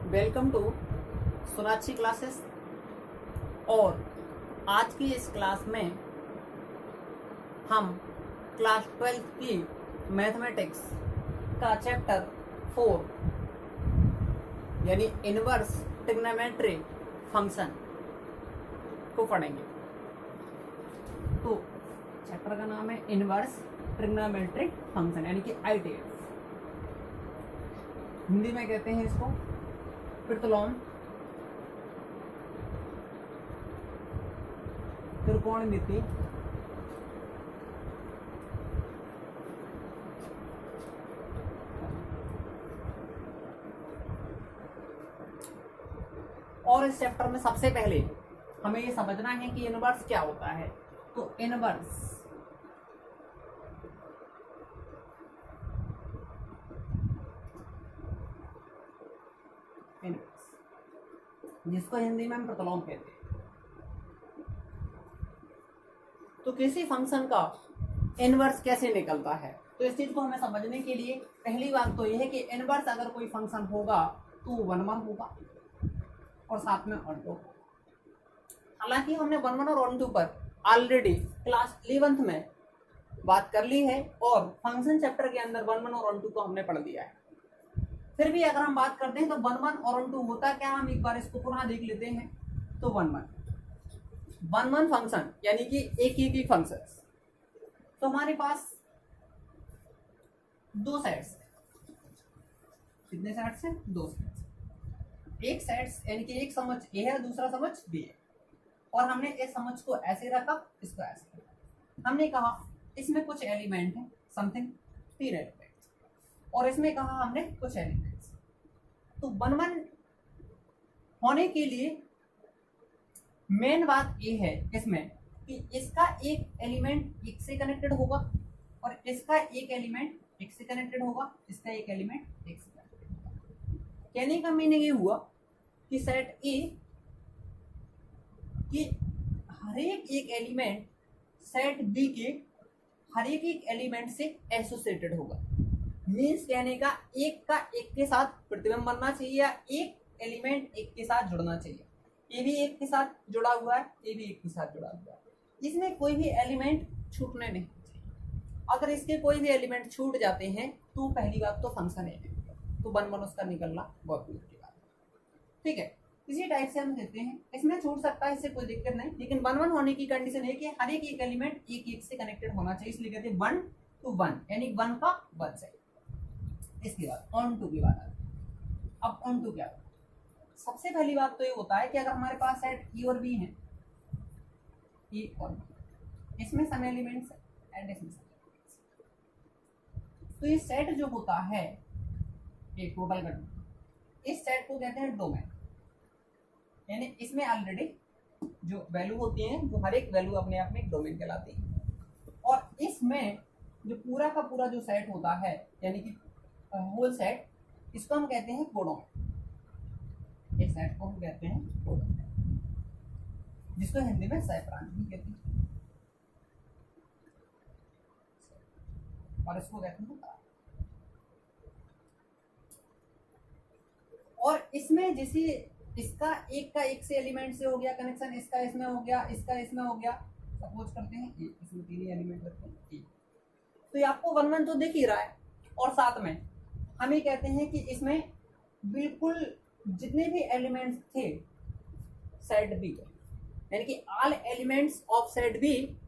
Welcome to Sonakshi classes. और आज की इस क्लास में हम क्लास 12 की मैथमेटिक्स का चैप्टर 4 यानी इनवर्स ट्रिग्नोमेट्री फंक्शन को पढ़ेंगे। तो चैप्टर का नाम है इनवर्स ट्रिग्नोमेट्रिक फंक्शन यानी कि ITF। हिंदी में कहते हैं इसको प्रतिलोम त्रिकोणमिति और इस चैप्टर में सबसे पहले हमें ये समझना है कि इनवर्स क्या होता है। तो इनवर्स जिसको हिंदी में हम प्रतिलोम कहते हैं। तो किसी फंक्शन का इनवर्स कैसे निकलता है, तो इस चीज को हमें समझने के लिए पहली बात तो यह है कि इनवर्स अगर कोई फंक्शन होगा तो 1 1 होगा और साथ में ऑन टू। हालांकि हमने 1 1 और ऑन टू पर ऑलरेडी क्लास 11th में बात कर ली है और फंक्शन चैप्टर के अंदर 1 1 और ऑन टू को हमने पढ़ लिया है। फिर भी अगर हम बात करते हैं तो 1 1 और ऑन टू होता क्या, हम एक बार इसको पुनः देख लेते हैं। तो 1 1 फंक्शन यानी कि एक ही फंक्शन। तो हमारे पास दो सेट्स, कितने सेट्स हैं? 2 सेट्स। एक सेट्स यानी कि एक समझ ए है, दूसरा समझ बी है। और हमने इस समझ को ऐसे रखा, इसको ऐसे रखा। हमने कहा इसमें कुछ एलिमेंट है, समथिंग 3 एलिमेंट, और इसमें कहा हमने कुछ एलिमेंट्स। तो 1 1 होने के लिए मेन बात ये है इसमें कि इसका एक एलिमेंट एक से कनेक्टेड होगा और इसका एक एलिमेंट एक से कनेक्टेड होगा, इसका एक एलिमेंट एक से कनेक्टेड होगा। कहने का मीनिंग ये हुआ कि सेट ए कि हर एक एलिमेंट सेट बी के हर एक एलिमेंट से एसोसिएटेड होगा। मीन्स कहने का एक के साथ प्रतिबिंब बनना चाहिए या एक एलिमेंट एक के साथ जुड़ना चाहिए। ये भी एक के साथ जुड़ा हुआ है, ये भी एक के साथ जुड़ा हुआ है। इसमें कोई भी एलिमेंट छूटने नहीं चाहिए। अगर इसके कोई भी एलिमेंट छूट जाते हैं तो पहली बात तो फंक्शन है, तो 1 1 उसका निकलना बहुत दूर की बात है। ठीक है, इसी टाइप से हम कहते हैं इसमें छूट सकता है, इससे कोई दिक्कत नहीं। लेकिन 1 1 होने की कंडीशन है कि हर एक एलिमेंट एक से कनेक्टेड होना चाहिए, इसलिए कहते हैं 1 to 1 यानी 1 का 1 से। इसके बाद ऑन टू की बात आती है। अब ऑन टू क्या होता है? सबसे पहली बात तो ये होता है कि अगर हमारे पास सेट ई और बी है, ई और बी, इसमें सम एलिमेंट्स एंड इसमें सम एलिमेंट्स, तो ये सेट जो होता है एक टोटल का, इस सेट को कहते हैं डोमेन। यानी इसमें ऑलरेडी जो वैल्यू होती है, जो हर एक वैल्यू अपने आप में एक डोमेन कहलाती है। और इसमें जो पूरा का पूरा जो सेट होता है यानी कि होल सेट, इसको हम कहते हैं कोडोमेन। इस सेट को हम कहते हैं कोडोमेन, जिसको हिंदी में सैफरान भी कहते हैं और इसको कहते हैं तारा। और इसमें जैसे इसका एक से एलिमेंट से हो गया कनेक्शन, इसका इसमें हो गया, इसका इसमें हो गया। सपोज करते हैं इसमें 3 एलिमेंट रखते हैं, तो ये आपको 1 1 तो दिख ही रहा है। और साथ में हम ये कहते हैं कि इसमें बिल्कुल जितने भी एलिमेंट्स थे सेट बी, यानी कि all elements of set B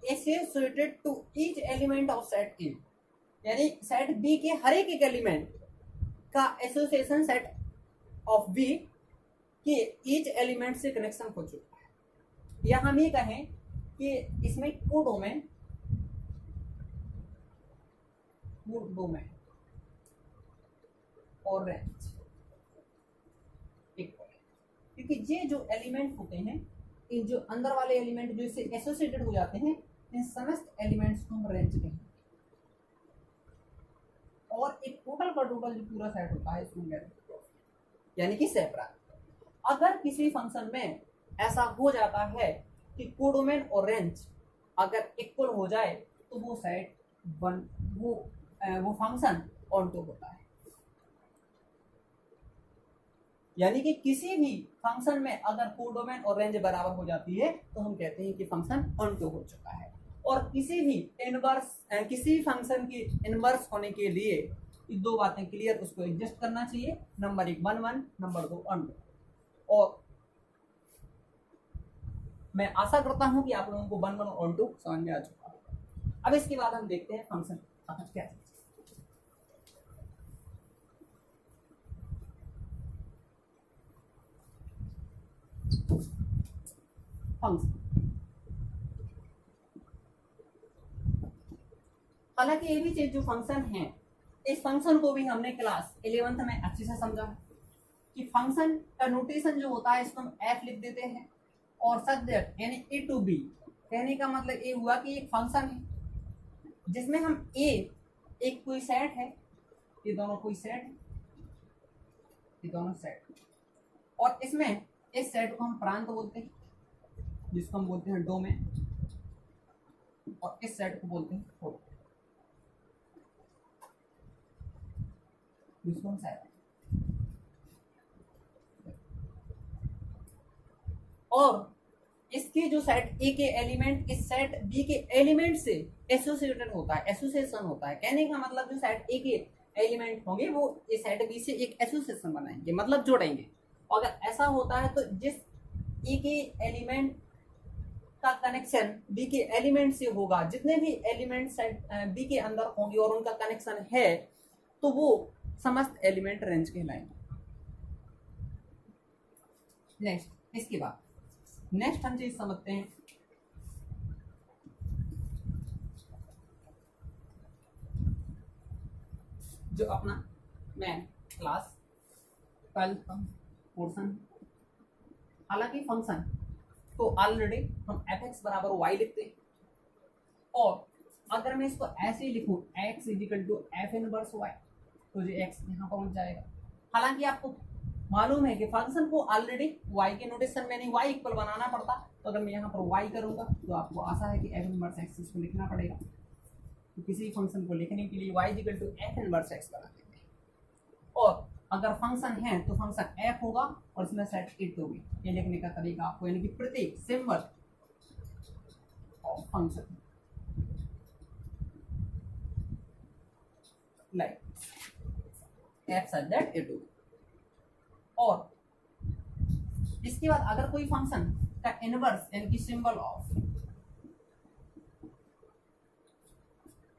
associated to each element of set A, यानी सेट बी के हर एक एलिमेंट का एसोसिएशन सेट ऑफ बी के ईच एलिमेंट से कनेक्शन हो चुका है। या हम ये कहें कि इसमें कोडोमेन और रेंज इक्वल है, क्योंकि ये जो एलिमेंट होते हैं, इन जो अंदर वाले एलिमेंट जो इससे एसोसिएटेड हो जाते हैं, इन समस्त एलिमेंट्स को हम रेंज कहेंगे। और एक टोटल का टोटल जो पूरा सेट होता है इसको कहते हैं यानी कि सेपरेट। अगर किसी फंक्शन में ऐसा हो जाता है कि कोडोमेन और रेंज अगर इक्वल हो जाए तो वो सेट वो फंक्शन ऑन टू होता है। यानी कि किसी भी फंक्शन में अगर कोडोमेन और रेंज बराबर हो जाती है तो हम कहते हैं कि फंक्शन ऑनटू हो चुका है। और किसी भी फंक्शन की इनवर्स होने के लिए ये दो बातें क्लियर उसको एडजस्ट करना चाहिए। Number 1 1 1, number 2 onto. और मैं आशा करता हूं कि आप लोगों को 1 1 और ऑनटू समझ में आ चुका है। अब इसके बाद हम देखते हैं फंक्शन क्या है। फंक्शन, हालांकि ये भी चीज जो फंक्शन है, इस फंक्शन को भी हमने क्लास 11th में अच्छे से समझा है कि फंक्शन का नोटेशन जो होता है इसको हम एफ लिख देते हैं और सब्जेक्ट यानी ए टू बी। कहने का मतलब ये हुआ कि एक फंक्शन है जिसमें हम ए एक कोई सेट है, ये दोनों कोई सेट है, ये दोनों सेट, और इसमें इस सेट को हम प्रांत बोलते हैं जिसको हम बोलते हैं डोमेन, और इस सेट को बोलते हैं कोड जिसको हम सेट। और इसके जो सेट ए के एलिमेंट इस सेट बी के एलिमेंट से एसोसिएटेड होता है, एसोसिएशन होता है। कहने का मतलब जो सेट ए के एलिमेंट होंगे वो इस सेट बी से एक एसोसिएशन बनाएंगे, मतलब जोड़ेंगे। और अगर ऐसा होता है तो जिस ए के एलिमेंट का कनेक्शन बी के एलिमेंट से होगा, जितने भी एलिमेंट सेट बी के अंदर होंगे और उनका कनेक्शन है, तो वो समस्त एलिमेंट रेंज कहलाएंगे। नेक्स्ट, इसके बाद नेक्स्ट हम चीज समझते हैं जो अपना मैन क्लास 12 का पोर्शन। हालांकि फंक्शन तो ऑलरेडी हम एफ एक्स बराबर वाई लिखते हैं, और अगर मैं इसको ऐसे ही लिखूं X is equal to F inverse Y तो जो एक्स यहाँ पहुंच जाएगा। हालांकि आपको मालूम है कि फंक्शन को ऑलरेडी y के नोटेशन में नहीं y इक्वल बनाना पड़ता, तो अगर मैं यहाँ पर y करूंगा तो आपको आशा है कि f इनवर्स x इसको लिखना पड़ेगा। तो किसी फंक्शन को लिखने के लिए y equal to f inverse x बना देते हैं। और अगर फंक्शन है तो फंक्शन f होगा और इसमें सेट इट होगी। ये लिखने का तरीका आपको, यानी कि प्रतीक symbol of function like f such that it होगी। और इसके बाद अगर कोई फंक्शन का इनवर्स यानी कि सिंबल ऑफ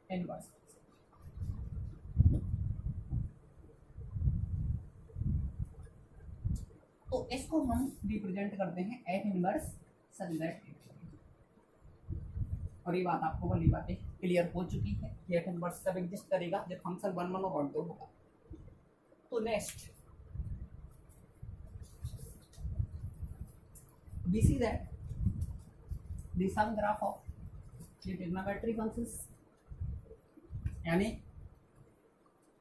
इनवर्स तो इसको हम रिप्रेजेंट करते हैं एफ इनवर्स सच दैट। और ये बात आपको वाली बातें क्लियर हो चुकी है कि एफ इनवर्स तब एग्जिस्ट करेगा जब फंक्शन 1 1 और 2 होगा। तो next we see that the sum graph of the trigonometry functions, यानी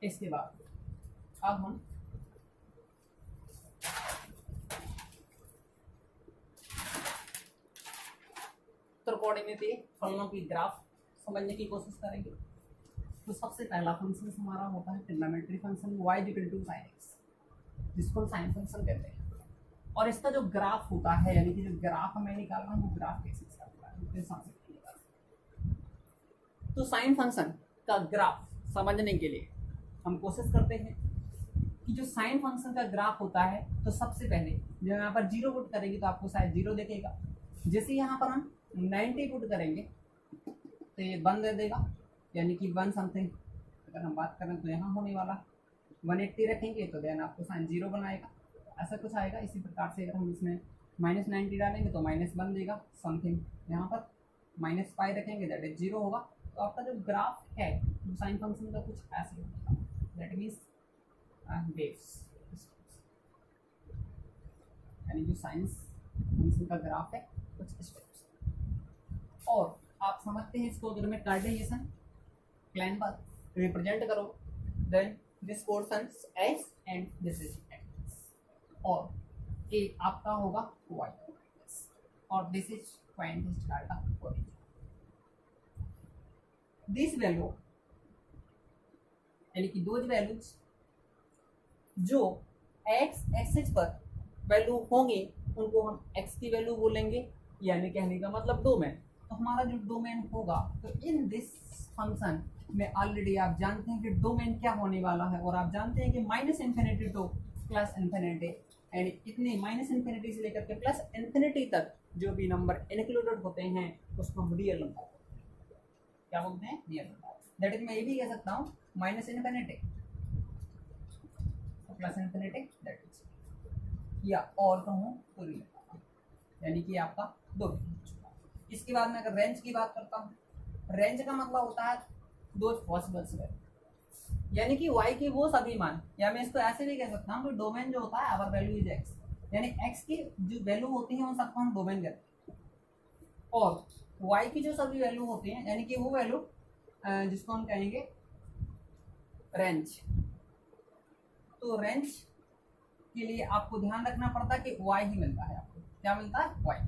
इसके बाद अब हम त्रिकोणमितीय फलनों की ग्राफ समझने की कोशिश करेंगे। तो सबसे पहला फंक्शन हमारा होता है trigonometry function y equal to sin x, जिसको हम साइन फंक्शन कहते हैं। और इसका जो ग्राफ होता है, यानी कि जो ग्राफ मैं निकाल रहा हूँ वो ग्राफ कैसे निकाल। तो साइन फंक्शन का ग्राफ समझने के लिए हम कोशिश करते हैं कि जो साइन फंक्शन का ग्राफ होता है तो सबसे पहले जब यहाँ पर 0 पुट करेंगे तो आपको शायद 0 दिखेगा। जैसे यहाँ पर हम 90 पुट करेंगे तो ये 1 दे देगा, यानी कि 1 समथिंग। अगर हम बात करें तो यहाँ होने वाला 180 रखेंगे तो देन आपको साइन 0 बनाएगा, ऐसा कुछ आएगा। इसी प्रकार से अगर हम इसमें -90 डालेंगे तो -1 देगा समथिंग। यहाँ पर -5 रखेंगे दैट इज 0 होगा। तो आपका जो ग्राफ है वो साइन फंक्शन का कुछ ऐसे होगा, दैट मीन्स वेव्स, यानी जो साइंस फंक्शन का ग्राफ है कुछ इस टाइप से। और आप समझते हैं इसको अगर मैं कार्टेशियन प्लान पर रिप्रेजेंट करो, then this portion x and this is x, और ये आपका होगा y और this is point is data origin. This value यानी कि दो वैल्यूज जो एक्स एक्सिस पर वैल्यू होंगे उनको हम एक्स की वैल्यू बोलेंगे, यानी कहने का मतलब डोमेन। तो हमारा जो डोमेन होगा, तो इन दिस फंक्शन में ऑलरेडी आप जानते हैं कि डोमेन क्या होने वाला है, और आप जानते हैं कि minus infinity two plus infinity, यानी इतने माइनस इन्फिनिटी से लेकर के प्लस इन्फिनिटी तक जो भी नंबर इंक्लूडेड होते हैं उसको हम रियल नंबर क्या बोलते हैं, रियल नंबर। दैट इज मैं ये भी कह सकता हूँ minus infinity plus infinity, that is, या और कहूँ तो रियल, यानी कि आपका दो। इसके बाद में अगर रेंज की बात करता हूँ, रेंज का मतलब होता है दो पॉसिबल्स वैल्यू, यानी कि y के वो सभी मान, या मैं इसको ऐसे भी कह सकता हूँ कि डोमेन जो होता है अवर वैल्यू इज x, यानी x की जो वैल्यू होती है उन सबको हम डोमेन कहते हैं, और y की जो सभी वैल्यू होती हैं यानी कि वो वैल्यू जिसको हम कहेंगे रेंज। तो रेंज के लिए आपको ध्यान रखना पड़ता है कि y ही मिलता है, आपको क्या मिलता है, y।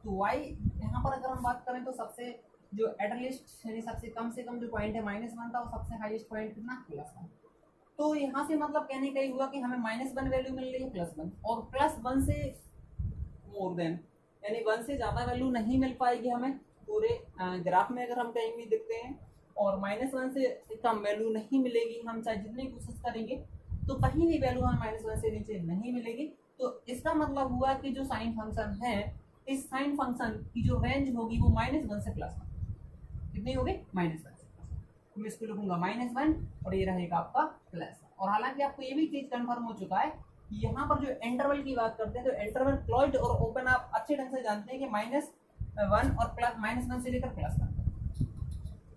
तो y यहाँ पर अगर हम बात करें तो सबसे जो एटलीस्ट यानी सबसे कम से कम जो पॉइंट है -1 था, और सबसे हाईएस्ट पॉइंट कितना, +1। तो यहाँ से मतलब कहने का ही हुआ कि हमें -1 वैल्यू मिल रही है +1, और +1 से मोर देन यानी 1 से ज़्यादा वैल्यू नहीं मिल पाएगी हमें पूरे ग्राफ में, अगर हम कहीं भी देखते हैं, और -1 से कम वैल्यू नहीं मिलेगी, हम चाहे जितनी कोशिश करेंगे तो कहीं भी वैल्यू हमें -1 से नीचे नहीं मिलेगी। तो इसका मतलब हुआ कि जो साइन फंक्शन है, इस साइन फंक्शन की जो रेंज होगी वो -1 से +1, कितनी होगी, -1 से +1। मैं इसको लिखूंगा -1 और ये रहेगा आपका +1। और हालांकि आपको ये भी चीज कंफर्म हो चुका है कि यहाँ पर जो इंटरवल की बात करते हैं, तो इंटरवल क्लोज्ड और ओपन आप अच्छे ढंग से जानते हैं कि -1 और -1 से लेकर +1।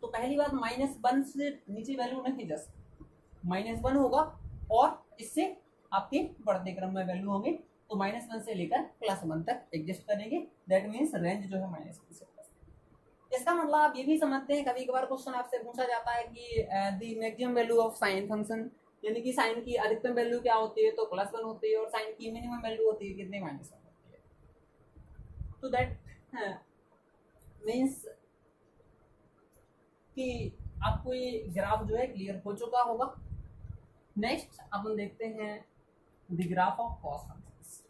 तो पहली बात, -1 से नीचे वैल्यू नहीं जा सकती, -1 होगा और इससे आपके बढ़ते क्रम में वैल्यू होंगे, तो -1 से लेकर +1 तक एग्जिस्ट करेंगे। दैट मीन्स रेंज जो है -1 से +1। इसका मतलब आप ये भी समझते हैं, कभी कभार क्वेश्चन आपसे पूछा जाता है कि the maximum value of sine function, यानी कि साइन की अधिकतम वैल्यू क्या होती है, तो +1 होती है, और साइन की मिनिमम वैल्यू होती है कितनी, -1 होती है। तो दैट मीन्स कि आपको ये ग्राफ जो है क्लियर हो चुका होगा। नेक्स्ट अपन देखते हैं the graph of cos functions.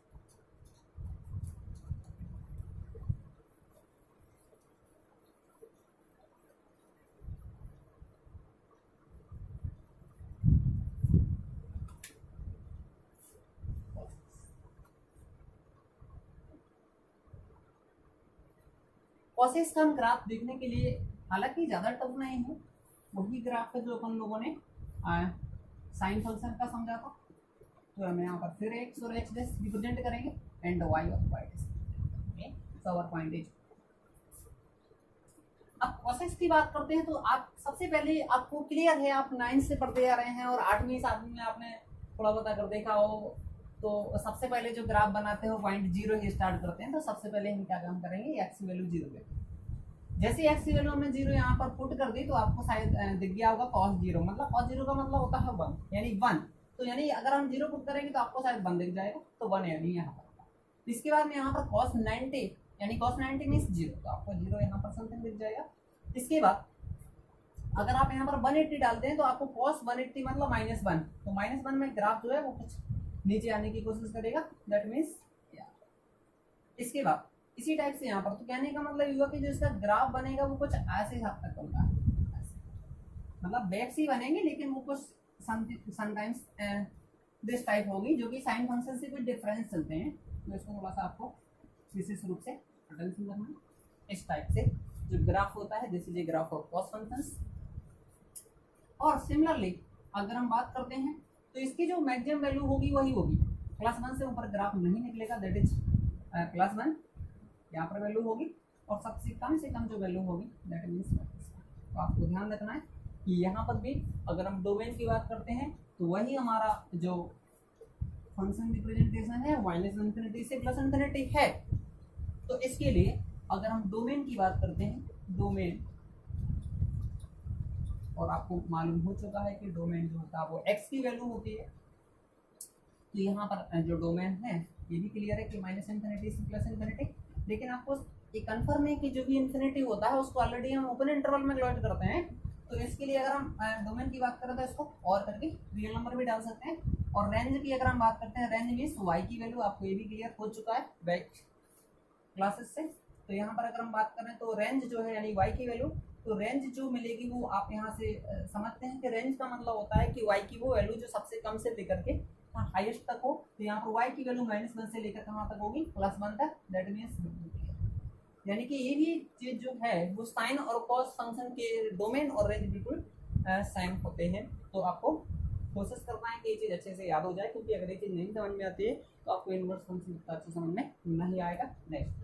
Causes का ग्राफ देखने के लिए हालांकि ज़्यादा टफ नहीं है, वही ग्राफ है जो अपन लोगों ने साइन फंक्शन का समझा था। तो हम यहाँ पर फिर x और x रिप्रेजेंट करेंगे एंड y और y so our point is. अब कॉसेस की बात करते हैं, तो आप सबसे पहले आपको क्लियर है, आप 9 से पढ़ते आ रहे हैं और 8वीं 7वीं में आपने थोड़ा बहुत अगर देखा हो, तो सबसे पहले जो ग्राफ बनाते हो पॉइंट 0 ही स्टार्ट करते हैं। तो सबसे पहले हम क्या काम करेंगे, एक्स की वैल्यू 0 लेंगे। जैसे एक्स की वैल्यू हमने 0 यहाँ पर पुट कर दी, तो आपको शायद दिख गया होगा cos 0, मतलब cos 0 का मतलब होता है 1, यानी 1। तो यानी अगर हम 0 पुट करेंगे तो आपको शायद 1 दिख जाएगा, तो 1 यानी यहाँ पर। इसके बाद में यहाँ पर cos 90 यानी cos 90 मीन्स 0, तो आपको 0 यहाँ पर समथिंग दिख जाएगा। इसके बाद अगर आप यहाँ पर 180 डालते हैं तो आपको cos 180 मतलब -1, तो -1 में ग्राफ जो है वो कुछ नीचे आने की कोशिश करेगा, दैट मीन्स। इसके बाद इसी टाइप से यहाँ पर, तो कहने का मतलब ये हुआ कि जो इसका ग्राफ बनेगा वो कुछ ऐसे हिसाब तक होगा, मतलब वेव्स ही बनेंगे, लेकिन वो कुछ समटाइम्स दिस टाइप होगी, जो कि साइन फंक्शन से कुछ डिफरेंस चलते हैं। तो इसको थोड़ा सा आपको विशेष रूप से अटेंशन करना है। इस टाइप से जो ग्राफ होता है, this is a graph of cos functions. और सिमिलरली अगर हम बात करते हैं, तो इसकी जो मैक्सिमम वैल्यू होगी वही होगी, +1 से ऊपर ग्राफ नहीं निकलेगा, दैट इज +1 यहाँ पर वैल्यू होगी, और सबसे कम से कम जो वैल्यू होगी दैट मीन्स। तो आपको ध्यान रखना है कि यहाँ पर भी अगर हम डोमेन की बात करते हैं, तो वही हमारा जो फंक्शन रिप्रेजेंटेशन है -∞ से +∞ है। तो इसके लिए अगर हम डोमेन की बात करते हैं, डोमेन, और आपको मालूम हो चुका है कि डोमेन जो होता है वो x की वैल्यू होती है। तो यहाँ पर जो डोमेन है ये भी क्लियर है कि -∞ से +∞, लेकिन आपको ये कंफर्म है कि जो भी इन्फिनिटी होता है उसको ऑलरेडी हम ओपन इंटरवल में क्लोज करते हैं, तो इसके लिए अगर हम डोमेन की बात करें तो इसको और करके रियल नंबर भी डाल सकते हैं। और रेंज की अगर हम बात करते हैं, रेंज मीन्स वाई की वैल्यू, आपको ये भी क्लियर हो चुका है बैक क्लासेस से। तो यहाँ पर अगर हम बात करें तो रेंज जो है यानी वाई की वैल्यू, तो रेंज जो मिलेगी वो आप यहाँ से समझते हैं कि रेंज का मतलब होता है कि वाई की वो वैल्यू जो सबसे कम से लेकर के हाईएस्ट तक हो। तो यहाँ पर वाई की वैल्यू -1 से लेकर कहाँ तक होगी, +1 तक। दैट मीन्स यानी कि ये भी चीज जो है वो साइन और कॉस फंक्शन के डोमेन और रेंज बिल्कुल सेम होते हैं। तो आपको कोशिश करना है कि ये चीज़ अच्छे से याद हो जाए, क्योंकि अगर ये चीज़ नहीं समझ में आती है तो आपको इनवर्स फंक्शन इतना अच्छे समझ में नहीं आएगा। Next,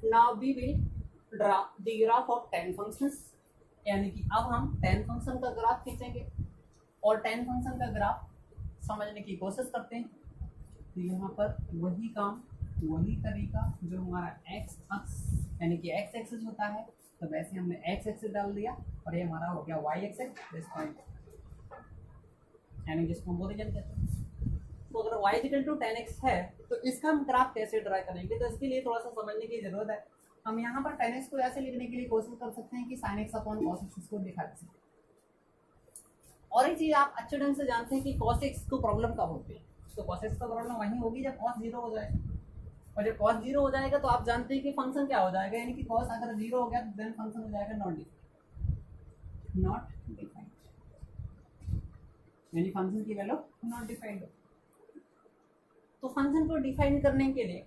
now we will draw the graph of 10 functions. यानी कि अब हम 10 फंक्शन का ग्राफ खींचेंगे और 10 फंक्शन का ग्राफ समझने की कोशिश करते हैं। तो यहाँ पर वही काम, वही तरीका जो हमारा एक्स अक्ष यानी कि एक्स एक्सिस होता है, तो वैसे हमने एक्स एक्सिस डाल दिया और ये हमारा हो गया वाई एक्सिस, दिस पॉइंट यानी जिसको हम ओरिजिन कहते हैं। तो अगर y इक्वल टू 10x है तो इसका हम ग्राफ कैसे ड्रा करेंगे, तो इसके लिए थोड़ा सा समझने की जरूरत है। हम यहाँ पर 10x को ऐसे लिखने के लिए कोशिश कर सकते हैं कि sin x upon cos x इसको दिखा सकते हैं। और एक चीज आप अच्छे ढंग से जानते हैं कि cos x को प्रॉब्लम कब होती है, तो cos x का प्रॉब्लम वही होगी जब cos 0 हो जाएगा। और जब cos 0 हो जाएगा तो आप जानते हैं कि फंक्शन क्या हो जाएगा, यानी कि cos अगर 0 हो गया तो देन फंक्शन हो जाएगा नॉट डिफाइंड, यानी फंक्शन की वैल्यू नॉट डिफाइंड। तो फंक्शन को डिफाइन करने के लिए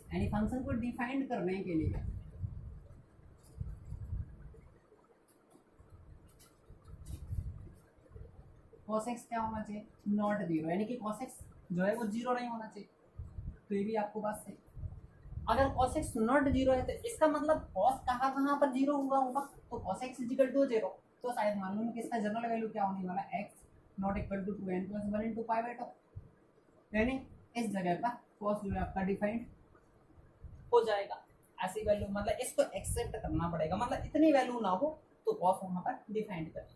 यानी फंक्शन को डिफाइन करने के लिए cos x क्या होना चाहिए, नॉट 0, यानी कि cos x जो है वो 0 नहीं होना चाहिए। तो ये भी आपको बात सही। अगर cos x नॉट 0 है तो इसका मतलब cos कहाँ पर 0 हुआ होगा, तो cos x इक्वल टू 0। तो शायद मालूम है कि इसका जनरल वैल्यू क्या होने वाला है, x not equal to 2n + 1 × π/2, यानी इस जगह पर cos जो है आपका डिफाइंड हो जाएगा। ऐसी वैल्यू मतलब इसको एक्सेप्ट करना पड़ेगा, मतलब इतनी वैल्यू ना हो तो cos वहां पर डिफाइंड करें,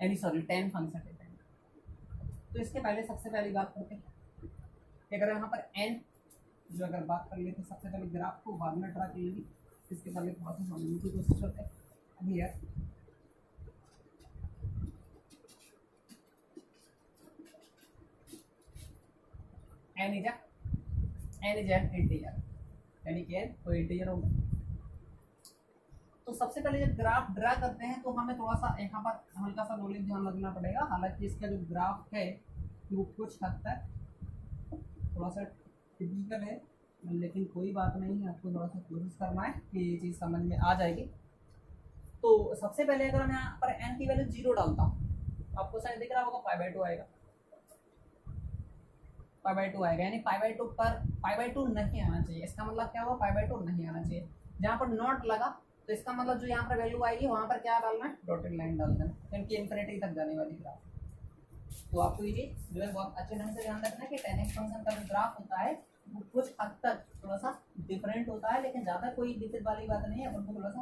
यानी सॉरी 10 फंक्शन डिफाइंड। तो इसके पहले सबसे पहली बात करते हैं कि अगर यहाँ पर n जो अगर बात कर लेते सबसे पहले ग्राफ को बाद में ड्रा कर लेंगे, इसके पहले थोड़ा सा समझने की कोशिश करते हैं। अभी यार n इज एन इंटीजर, यानी कि n कोई इंटीजर होगा। तो सबसे पहले जब ग्राफ ड्रा करते हैं तो हमें थोड़ा सा यहाँ पर हल्का सा नॉलेज ध्यान रखना पड़ेगा। हालांकि इसका जो ग्राफ है वो कुछ हद तक थोड़ा सा टिपिकल है, लेकिन कोई बात नहीं है, आपको थोड़ा सा कोशिश करना है कि ये चीज़ समझ में आ जाएगी। तो सबसे पहले अगर मैं यहाँ पर n की वैल्यू 0 डालता हूँ, आपको शायद दिख रहा होगा π/2 आएगा, π/2 आएगा, यानी π/2 पर π/2 नहीं आना चाहिए। इसका मतलब क्या हुआ, π/2 नहीं आना चाहिए। जहाँ पर नॉट लगा तो इसका मतलब जो यहाँ पर वैल्यू आएगी वहाँ पर क्या डालना है, डॉटेड लाइन डाल देना, क्योंकि इन्फिनिटी तक जाने वाली ग्राफ। तो आपको ये जो है बहुत अच्छे ढंग से ध्यान रखना है कि 10x फंक्शन का जो ग्राफ होता है वो कुछ हद तक थोड़ा सा डिफरेंट होता है, लेकिन ज़्यादा कोई दिक्कत वाली बात नहीं है। अपन को थोड़ा सा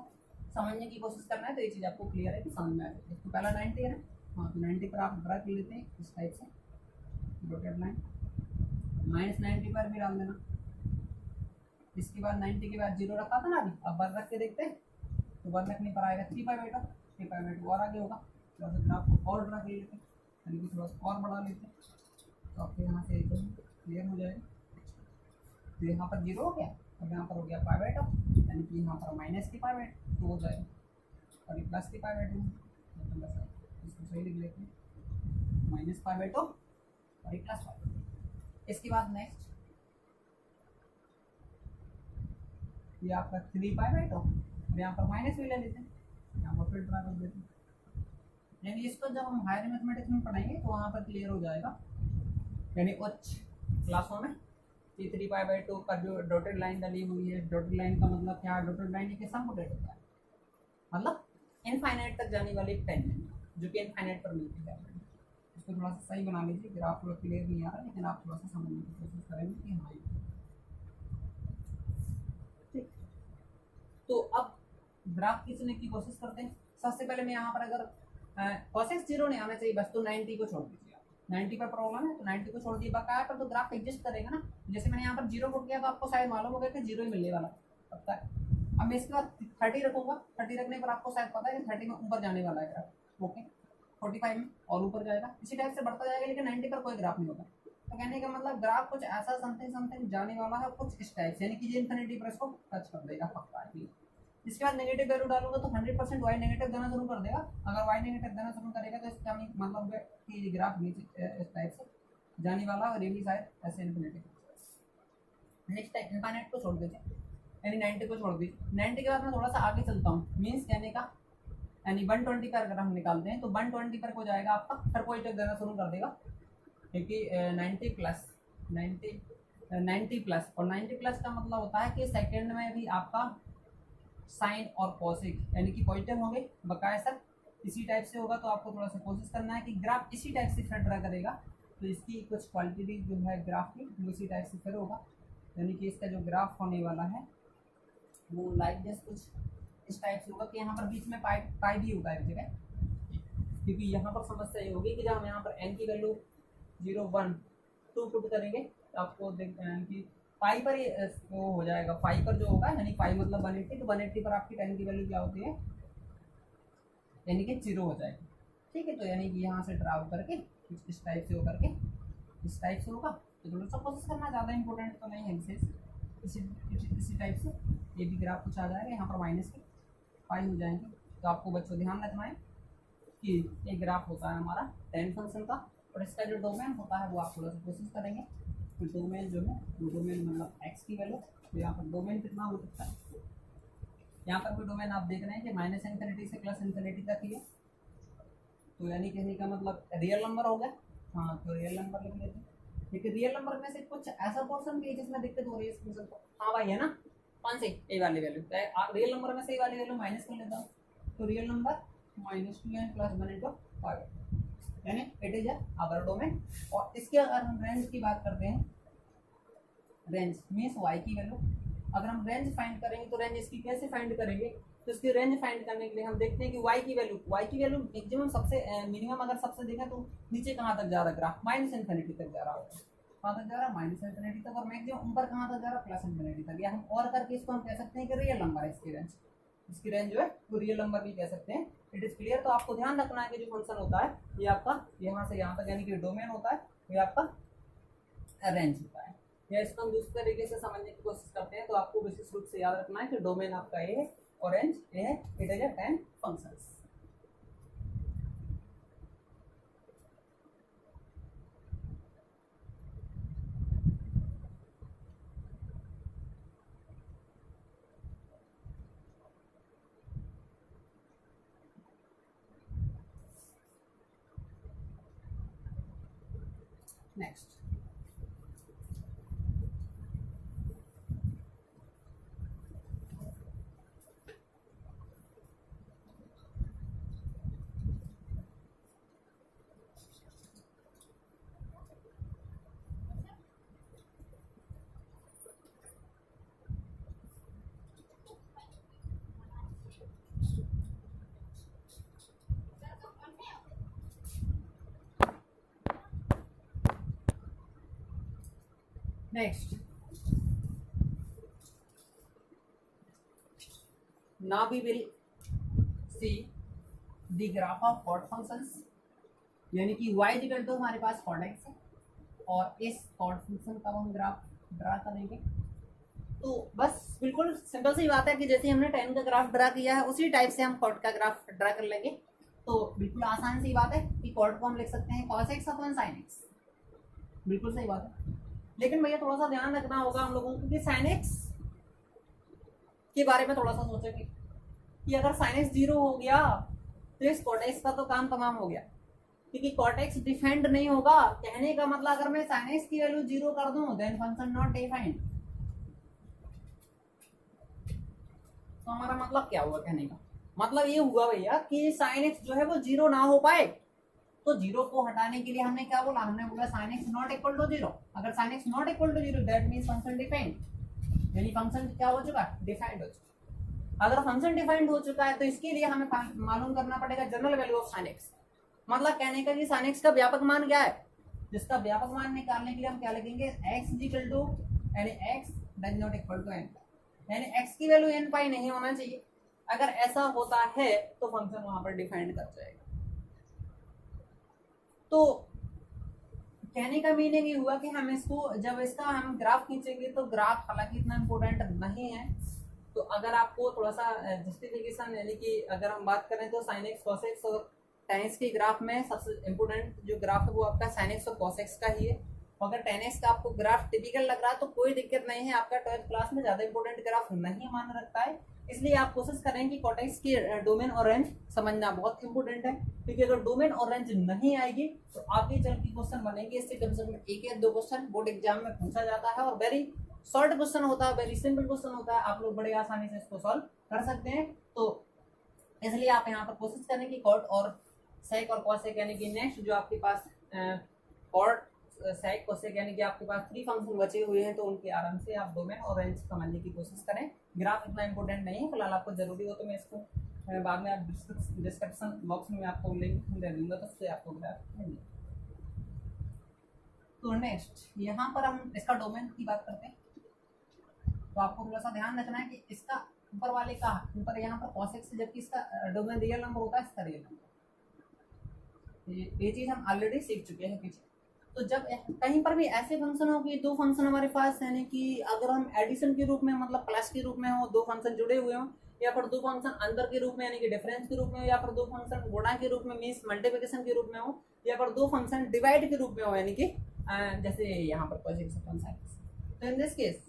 समझने की कोशिश करना है, तो ये चीज़ आपको क्लियर है कि समझ में आ जाए। तो पहला 90 है ना, हाँ तो 90 पर आप ड्रा कर लेते हैं इस टाइप से डॉटेड लाइन, -90 पर भी डाल देना। इसके बाद 90 के बाद 0 रखा था ना अभी, अब 1 रख के देखते हैं, तो 1 रखने पर आएगा 3π/2 और आगे होगा। थोड़ा सा ग्राफ को और ड्रा कर लेते हैं, यानी कि थोड़ा सा और बढ़ा लेते हैं, तो आपको यहाँ से एकदम क्लियर हो जाएगा। तो यहाँ पर 0 हो गया और यहाँ पर हो गया π/2, यानी कि यहाँ पर -π/2 हो जाएगा और ये +π/2, इसको सही लिख लेते हैं, -π/2 और ये +π/2। इसके बाद नेक्स्ट ये आपका 3π/2 और यहाँ पर माइनस भी ले लेते हैं, यहाँ पर फिर ड्रा कर देते हैं। यानी इसको जब हम हायर मैथमेटिक्स में पढ़ाएंगे तो वहाँ पर क्लियर हो जाएगा, यानी उच्च क्लासों में। ये 3π/2 पर जो डॉटेड लाइन डली हुई है, डॉटेड लाइन का मतलब क्या है, डॉटेड लाइन एक सम रोटेट होता है, मतलब इनफाइनाइट तक जाने वाली एक टेंजेंट जो कि इनफाइनाइट पर मिलती है। इसको थोड़ा सा सही बना लीजिए, ग्राफ थोड़ा क्लियर नहीं आ रहा, लेकिन आप थोड़ा सा समझने की कोशिश करेंगे कि हाँ ठीक। तो अब ग्राफ खींचने की कोशिश करते हैं। सबसे पहले मैं यहाँ पर अगर cos x 0 नहीं आना चाहिए बस, तो 90 को छोड़ दीजिए। 90 पर प्रॉब्लम है तो 90 को छोड़ दिए, बकाया पर तो ग्राफ एग्जिस्ट करेगा ना। जैसे मैंने यहाँ पर 0 पुट किया तो आपको शायद मालूम होगा कि 0 ही मिलने वाला पता है। अब मैं इसके बाद 30 रखूंगा, 30 रखने पर आपको शायद पता है कि 30 में ऊपर जाने वाला है ग्राफ, ओके 45 में और ऊपर जाएगा, इसी टाइप से बढ़ता जाएगा, लेकिन 90 पर कोई ग्राफ नहीं होगा। तो कहने का मतलब ग्राफ कुछ ऐसा समथिंग समथिंग जाने वाला है कुछ इस टाइप से, यानी कि ये इन्फिनिटी पर इसको टच कर देगा पक्का है। इसके बाद नेगेटिव वैल्यू डालूंगा तो 100% वाई नेगेटिव देना शुरू कर देगा। अगर वाई नेगेटिव देना शुरू करेगा तो इसका मतलब है कि ये ग्राफ नीचे इस टाइप से जाने वाला और ये भी शायद ऐसे इन्फिनिटी। नेक्स्ट टाइम इनफाइनाइट को छोड़ दीजिए, यानी 90 को छोड़ दीजिए। 90 के बाद मैं थोड़ा सा आगे चलता हूँ, मीन्स कहने का यानी 120 पर अगर हम निकालते हैं तो 120 पर हो जाएगा आपका, फिर पॉजिटिव देना शुरू कर देगा, क्योंकि 90 प्लस 90 प्लस, और 90 प्लस का मतलब होता है कि सेकेंड में भी आपका साइन और कॉसिक यानी कि पॉजिटिव होंगे बकाया सर। इसी टाइप से होगा तो आपको थोड़ा सा कोशिश करना है कि ग्राफ इसी टाइप से फिर ड्रा करेगा, तो इसकी कुछ क्वालिटी जो है ग्राफ की वो इसी टाइप से फिर होगा, यानी कि इसका जो ग्राफ होने वाला है वो लाइक दिस कुछ इस टाइप से होगा कि यहाँ पर बीच में पाई भी होगा एक जगह, क्योंकि यहाँ पर समस्या ये होगी कि जब हम यहाँ पर n की वैल्यू 0 1 2 पुट करेंगे तो आपको कि पाई पर वो हो जाएगा, पाई पर जो होगा यानी पाई मतलब 180, तो 180 पर आपकी 10 की वैल्यू क्या होती है, यानी कि 0 हो जाएगी। ठीक है, तो यानी कि यहाँ से ड्राव करके कुछ इस टाइप से हो करके इस टाइप से होगा, तो थोड़ा सा कोशिश करना, ज़्यादा इंपॉर्टेंट तो नहीं है विशेष। इसी टाइप से ये भी ग्राफ कुछ आ जाएगा, यहाँ पर माइनस के पाई हो जाएंगे। तो आपको बच्चों ध्यान रखना है कि ये ग्राफ होता है हमारा tan फंक्शन का, और इसका जो डोमेन होता है वो आप थोड़ा सा कोशिश करेंगे। तो डोमेन जो है वो डोमेन मतलब x की वैल्यू, तो यहाँ पर डोमेन कितना हो सकता है, यहाँ पर भी डोमेन आप देख रहे हैं कि माइनस इन्फिनिटी से प्लस इन्फिनिटी तक ही है, तो यानी कहने का मतलब रियल नंबर हो गया। हाँ, तो रियल नंबर लिख लेते हैं, लेकिन रियल नंबर में से कुछ ऐसा पोर्शन भी है जिसमें दिक्कत हो रही है इस फंक्शन को। हाँ भाई, है ना, कौन सी ए वाली वैल्यू, रियल नंबर में से ए वाली वैल्यू माइनस कर लेता हूँ, तो रियल नंबर -2n + 1 × 5, यानी इट इज अवर डोमेन। और इसके अगर हम रेंज की बात करते हैं, रेंज मीन्स वाई की वैल्यू, अगर हम रेंज फाइंड करेंगे तो रेंज इसकी कैसे फाइंड करेंगे, तो इसकी रेंज फाइंड करने के लिए हम देखते हैं कि y की वैल्यू मैक्सिमम सबसे मिनिमम अगर सबसे देखें तो नीचे कहाँ तक जा रहा है ग्राफ, -इन्फिनिटी तक जा रहा होगा, कहाँ तक जा रहा है, -इन्फिनिटी तक, और मैक्सिमम ऊपर कहाँ तक जा रहा है, +इन्फिनिटी तक। या हम और करके इसको हम कह सकते हैं कि रियल नंबर है इसकी रेंज जो है वो रियल नंबर भी कह सकते हैं। It is clear. तो आपको ध्यान रखना है कि जो फंक्शन होता है ये आपका यहाँ से यहाँ तक यानी कि डोमेन होता है, ये आपका रेंज होता है। या इसको हम दूसरे तरीके से समझने की कोशिश करते हैं, तो आपको विशेष रूप से याद रखना है कि डोमेन आपका ए है और रेंज ए है, it is a tan functions. Next, now we will see the graph of chord functions, यानी कि y इक्वल टू हमारे पास chord x है और इस chord फंक्शन का हम ग्राफ ड्रा करेंगे। तो बस बिल्कुल सिंपल सी बात है कि जैसे हमने tan का ग्राफ ड्रा किया है उसी टाइप से हम chord का ग्राफ ड्रा कर लेंगे। तो बिल्कुल आसान सी बात है कि chord को हम लिख सकते हैं cos x / sin x, बिल्कुल सही बात है। लेकिन भैया थोड़ा सा ध्यान रखना होगा हम लोगों को कि sin x के बारे में थोड़ा सा सोचेंगे कि अगर sin x 0 हो गया तो इस cot x का तो काम तमाम हो गया, क्योंकि cot x डिफाइंड नहीं होगा। कहने का मतलब अगर मैं sin x की वैल्यू 0 कर दूं देन फंक्शन नॉट डिफाइंड, तो हमारा मतलब क्या हुआ कहने का, मतलब ये हुआ भैया कि साइन एक्स जो है वो जीरो ना हो पाए, तो जीरो को हटाने के लिए हमने क्या बोला, हमने बोला sine X not equal to zero. अगर sine X not equal to zero that means function defined, यानी फंक्शन क्या हो चुका है, डिफाइंड हो चुका। अगर फंक्शन डिफाइंड हो चुका है तो इसके लिए हमें मालूम करना पड़ेगा general value of sine x. मतलब कहने का कि साइन एक्स का व्यापक मान क्या है, जिसका व्यापक मान निकालने के लिए हम क्या लिखेंगे, एक्स इक्वल टू यानी X does not equal to N, यानी एक्स की वैल्यू एन पाई नहीं होना चाहिए। अगर ऐसा होता है तो फंक्शन वहां पर डिफाइंड कर जाएगा। तो कहने का मीनिंग ये हुआ कि हम इसको जब इसका हम ग्राफ खींचेंगे तो ग्राफ हालांकि इतना इम्पोर्टेंट नहीं है। तो अगर आपको थोड़ा सा जस्टिफिकेशन यानी कि अगर हम बात करें तो साइन एक्स कॉस एक्स और tan x के ग्राफ में सबसे इम्पोर्टेंट जो ग्राफ है वो आपका sin x और cos x का ही है। अगर tan x का आपको ग्राफ टिपिकल लग रहा है तो कोई दिक्कत नहीं है, आपका 12th क्लास में ज्यादा इंपॉर्टेंट ग्राफ नहीं मान रखता है, इसलिए आप कोशिश करें कि cot x की डोमेन और रेंज समझना बहुत इंपॉर्टेंट है, क्योंकि अगर डोमेन और रेंज नहीं आएगी तो आगे चल के क्वेश्चन बनेंगे। इससे कम से कम एक या दो क्वेश्चन बोर्ड एग्जाम में पूछा जाता है और वेरी शॉर्ट क्वेश्चन होता है, वेरी सिंपल क्वेश्चन होता है, आप लोग बड़े आसानी से इसको सॉल्व कर सकते हैं। तो इसलिए आप यहाँ पर कोशिश करें कि cot और सेक और कॉसेक यानी कि नेक्स्ट जो आपके पास कॉट सेक कोसेक यानी कि आपके पास 3 फंक्शन बचे हुए हैं तो उनके आराम से आप डोमेन और रेंज समझने की कोशिश करें। ग्राफ इतना इंपॉर्टेंट नहीं है, फिलहाल आपको जरूरी हो तो मैं इसको बाद में आप डिस्क्रिप्शन बॉक्स में आपको लिंक दे दूंगा तो उससे आपको ग्राफ मिल जाएगा। तो नेक्स्ट यहाँ पर हम इसका डोमेन की बात करते हैं, तो आपको थोड़ा सा ध्यान रखना है कि इसका ऊपर वाले का ऊपर यहाँ पर कॉसेक से जबकि इसका डोमेन रियल नंबर होता है, इसका रियल नंबर, ये चीज हम ऑलरेडी सीख चुके हैं पीछे। तो जब कहीं पर भी ऐसे फंक्शन हो कि दो फंक्शन हमारे पास यानी कि अगर हम एडिशन के रूप में मतलब प्लस के रूप में हो, दो फंक्शन जुड़े हुए हो, या फिर दो फंक्शन अंदर के रूप में यानी कि डिफरेंस के रूप में हो, या फिर दो फंक्शन गुणा के रूप में मींस मल्टीप्लिकेशन के रूप में हो, या फिर दो फंक्शन डिवाइड के रूप में हो यानी कि जैसे यहाँ पर तो इन दिस केस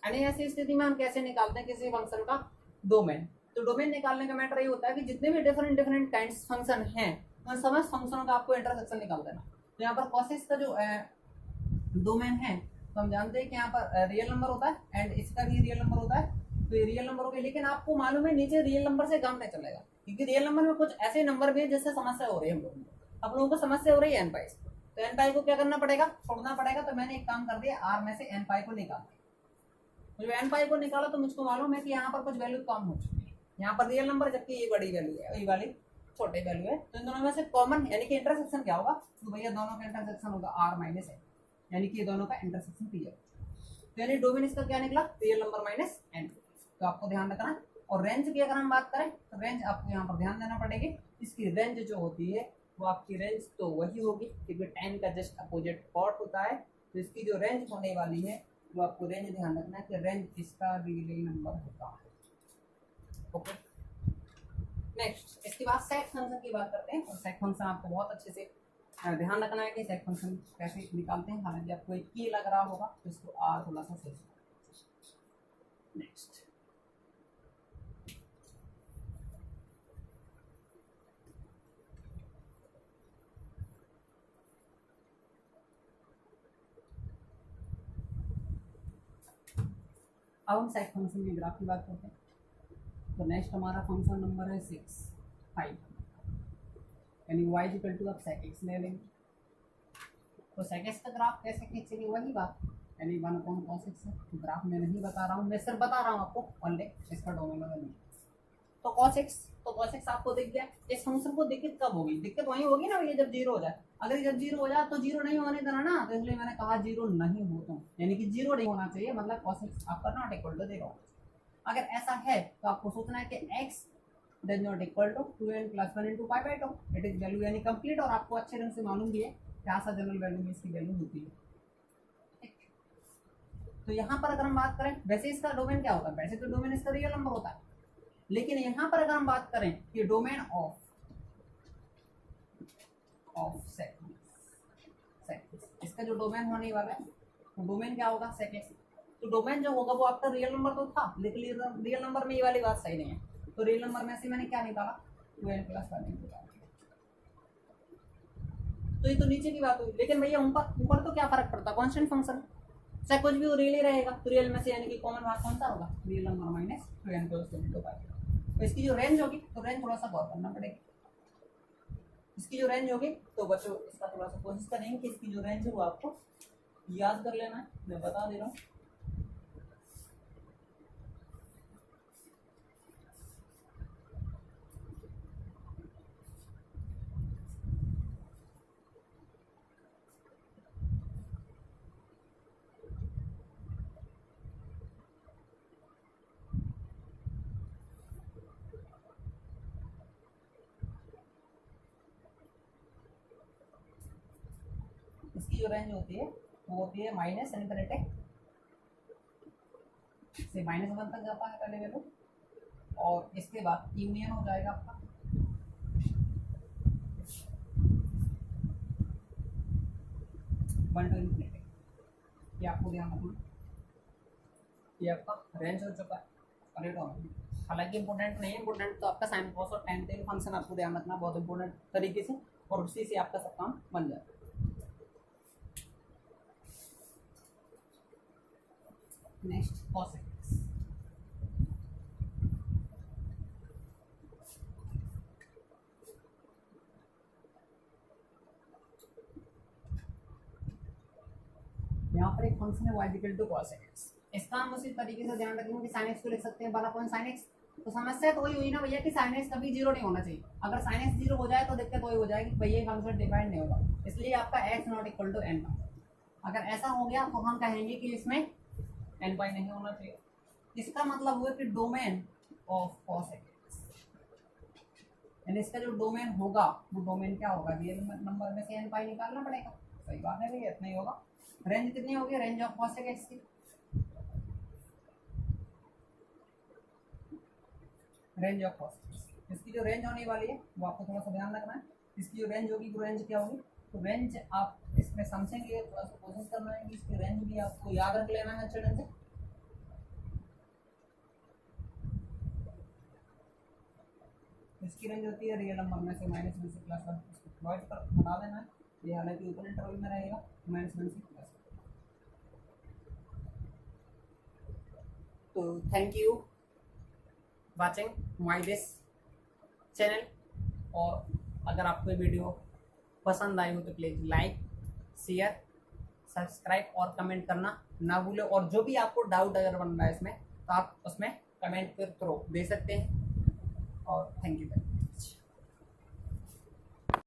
यानी ऐसी स्थिति में हम कैसे निकालते हैं किसी फंक्शन का डोमेन। तो डोमेन निकालने का मैटर ये होता है कि जितने भी डिफरेंट काइंड्स फंक्शन हैं समझ फंक्शनों का आपको इंटरसेक्शन निकाल देना। तो यहाँ पर कॉसेस का जो डोमेन है तो हम जानते हैं कि यहाँ पर रियल नंबर होता है एंड इसका भी रियल नंबर होता है, तो ये रियल नंबर हो गया, लेकिन आपको मालूम है नीचे रियल नंबर से काम नहीं चलेगा, क्योंकि रियल नंबर में कुछ ऐसे नंबर भी है जिससे समस्या हो रही है हम लोगों को समस्या हो रही है एन पाई से। तो एन पाई को क्या करना पड़ेगा, छोड़ना पड़ेगा। तो मैंने एक काम कर दिया, आर में से एन पाई को निकाल दिया। जो एन पाई को निकाला तो मुझको मालूम है कि यहाँ पर कुछ वैल्यू कम हो चुकी है, यहाँ पर रियल नंबर जबकि ये बड़ी वैल्यू है, ये वाली छोटे वैल्यू है। तो इन दोनों में से कॉमन यानी कि इंटरसेक्शन क्या होगा, तो भैया दोनों का इंटरसेक्शन होगा आर माइनस एन, यानी कि ये दोनों का इंटरसेक्शन क्लियर। तो यानी डोमेन इसका क्या निकला, रियल नंबर माइनस एन। तो आपको ध्यान रखना। और रेंज की अगर हम बात करें तो रेंज आपको यहाँ पर ध्यान देना पड़ेगी, इसकी रेंज जो होती है वो आपकी रेंज तो वही होगी क्योंकि 10 का जस्ट अपोजिट कॉट होता है। तो इसकी जो रेंज होने वाली है वो आपको रेंज ध्यान रखना है कि रेंज इसका रियल नंबर होता है। ओके, नेक्स्ट इसके बाद सेट फंक्शन की बात करते हैं। और सेट फंक्शन आपको बहुत अच्छे से ध्यान रखना है कि सेट फंक्शन कैसे निकालते हैं। हालांकि आपको एक की लग रहा होगा तो इसको आर थोड़ा सा सही। नेक्स्ट अब हम सेट फंक्शन के ग्राफ की बात करते हैं। तो नेक्स्ट हमारा फंक्शन नंबर है 6 5 यानी y इक्वल टू आप sec x ले लेंगे। तो sec x का ग्राफ कैसे खींचेंगे वही बात, यानी 1/cos x है। तो ग्राफ में नहीं बता रहा हूँ, मैं सिर्फ बता रहा हूँ आपको ओनली इसका डोमेन नहीं। तो cos x आपको दिख गया। इस फंक्शन को दिक्कत कब होगी, दिक्कत वही होगी ना भैया जब जीरो हो जाए। अगर जब जीरो हो जाए तो जीरो नहीं होने देना ना, तो इसलिए मैंने कहा जीरो नहीं होता, यानी कि जीरो नहीं होना चाहिए, मतलब cos x आपका नॉट इक्वल टू 0। अगर ऐसा है तो आपको सोचना है कि x does not equal to 2n plus 1 into pi by 2 it is value यानी कंप्लीट। और आपको अच्छे ढंग से मालूम भी है क्या सा जनरल वैल्यू में इसकी वैल्यू होती है। तो यहाँ पर अगर हम बात करें, वैसे इसका डोमेन क्या होता है, वैसे तो डोमेन इसका रियल नंबर होता है, लेकिन यहाँ पर अगर हम बात करें कि डोमेन ऑफ सेक इसका जो डोमेन होने वाला है तो डोमेन क्या होगा सेक एक्स। तो डोमेन जो होगा वो आपका रियल नंबर तो था, लेकिन रियल नंबर में ये वाली बात सही नहीं है। तो रियल नंबर में से मैंने क्या निकाला 2n plus 1 निकाला। तो ये तो नीचे की बात हुई, लेकिन भैया ऊपर तो क्या फर्क पड़ता है, कांस्टेंट फंक्शन चाहे कुछ भी वो रियल ही रहेगा। तो रियल में से यानी कि कॉमन भाग कौन सा होगा, real number minus 2n plus 1 into pi। तो इसकी जो रेंज होगी तो रेंज थोड़ा सा गौर करना पड़ेगा। इसकी जो रेंज होगी तो बच्चों इसका थोड़ा सा कोशिश करेंगे कि इसकी जो रेंज है वो आपको याद कर लेना है, मैं बता दे रहा हूँ। इसकी जो रेंज होती है वो होती है माइनस इनफिनिटी से -1 तक जाता है पहले वैल्यू, और इसके बाद यूनियन हो जाएगा आपका 1 to इनफिनिटी। ये आपको ध्यान रखना, ये आपका रेंज हो चुका है। हालांकि इंपॉर्टेंट नहीं है, इंपॉर्टेंट तो आपका साइन कॉस और tan टेन फंक्शन आपको ध्यान रखना बहुत इंपॉर्टेंट तरीके से, और उसी से आपका सब काम बन जाए। नेक्स्ट cos x, यहाँ पर एक फंक्शन है y equal to cos x। इसका हम उसी तरीके से ध्यान रखेंगे कि sin x को लिख सकते हैं 1/sin x। तो समस्या तो वही हुई ना भैया कि sin x कभी 0 नहीं होना चाहिए। अगर sin x 0 हो जाए तो दिक्कत वही हो जाएगी भैया फंक्शन डिफाइंड नहीं होगा, इसलिए आपका x not equal to n। अगर ऐसा हो गया तो हम कहेंगे कि इसमें n पाई नहीं होना चाहिए। इसका मतलब हुआ कि डोमेन ऑफ cos x, यानी इसका जो डोमेन होगा वो डोमेन क्या होगा, रियल नंबर में से n पाई निकालना पड़ेगा। सही बात है भैया, इतना ही होगा। रेंज कितनी होगी, रेंज ऑफ cos x की, रेंज ऑफ cos x, इसकी जो रेंज होने वाली है वो आपको थोड़ा सा ध्यान रखना है। इसकी जो रेंज होगी वो रेंज क्या होगी, तो रेंज आप इसमें समझेंगे, थोड़ा सा कोशिश करना है कि इसकी रेंज भी आपको याद रख लेना है अच्छे ढंग से। इसकी रेंज होती है रियल नंबर में से -1 से +1, इसको डिवाइड कर बना देना है। ये हालांकि ऊपर इंटरवल में रहेगा -1 से +1। तो thank you watching my this channel, और अगर आपको ये वीडियो पसंद आई हो तो प्लीज़ लाइक, शेयर, सब्सक्राइब और कमेंट करना ना भूलें। और जो भी आपको डाउट अगर बन रहा है इसमें तो आप उसमें कमेंट के थ्रू दे सकते हैं। और थैंक यू।